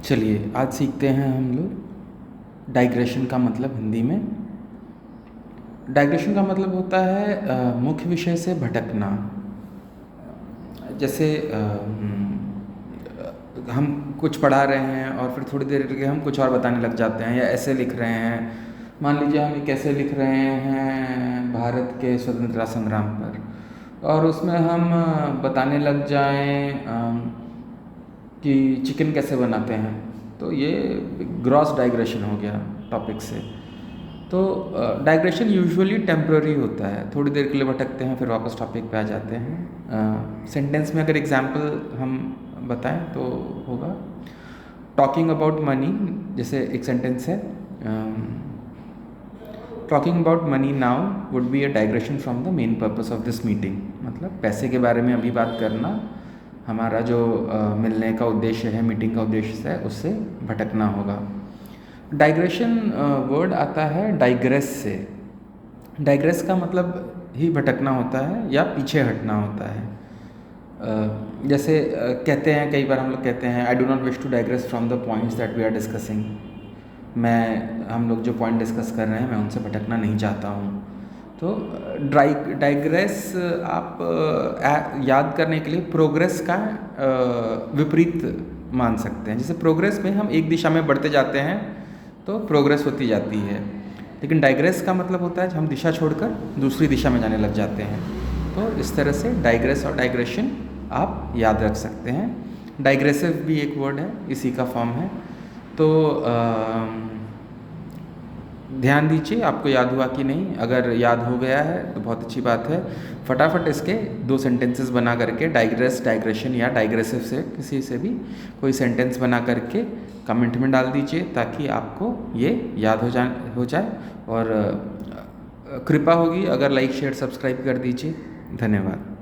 चलिए आज सीखते हैं हम लोग डाइग्रेशन का मतलब हिंदी में। डाइग्रेशन का मतलब होता है मुख्य विषय से भटकना। जैसे हम कुछ पढ़ा रहे हैं और फिर थोड़ी देर के हम कुछ और बताने लग जाते हैं, या ऐसे लिख रहे हैं। मान लीजिए हम एक ऐसे लिख रहे हैं भारत के स्वतंत्रता संग्राम पर, और उसमें हम बताने लग जाएं कि चिकन कैसे बनाते हैं, तो ये ग्रॉस डाइग्रेशन हो गया टॉपिक से। तो डाइग्रेशन यूजुअली टेम्प्ररी होता है, थोड़ी देर के लिए भटकते हैं फिर वापस टॉपिक पे आ जाते हैं। सेंटेंस में अगर एग्जांपल हम बताएं तो होगा टॉकिंग अबाउट मनी। जैसे एक सेंटेंस है talking about money now would be a digression from the main purpose of this meeting. मतलब पैसे के बारे में अभी बात करना हमारा जो मिलने का उद्देश्य है, मीटिंग का उद्देश्य है, उससे भटकना होगा। डाइग्रेशन वर्ड आता है डाइग्रेस से। डाइग्रेस का मतलब ही भटकना होता है या पीछे हटना होता है। जैसे कहते हैं, कई बार हम लोग कहते हैं I do not wish to digress from the points that we are discussing. हम लोग जो पॉइंट डिस्कस कर रहे हैं मैं उनसे भटकना नहीं चाहता हूँ। तो डाइग्रेस आप याद करने के लिए प्रोग्रेस का विपरीत मान सकते हैं। जैसे प्रोग्रेस में हम एक दिशा में बढ़ते जाते हैं तो प्रोग्रेस होती जाती है, लेकिन डाइग्रेस का मतलब होता है हम दिशा छोड़कर दूसरी दिशा में जाने लग जाते हैं। तो इस तरह से डाइग्रेस और डाइग्रेशन आप याद रख सकते हैं। डाइग्रेसिव भी एक वर्ड है, इसी का फॉर्म है। तो ध्यान दीजिए आपको याद हुआ कि नहीं। अगर याद हो गया है तो बहुत अच्छी बात है। फटाफट इसके 2 सेंटेंसेस बना करके डाइग्रेस, डाइग्रेशन या डाइग्रेसिव से किसी से भी कोई सेंटेंस बना करके कमेंट में डाल दीजिए, ताकि आपको ये याद हो जाए। और कृपा होगी अगर लाइक शेयर सब्सक्राइब कर दीजिए। धन्यवाद।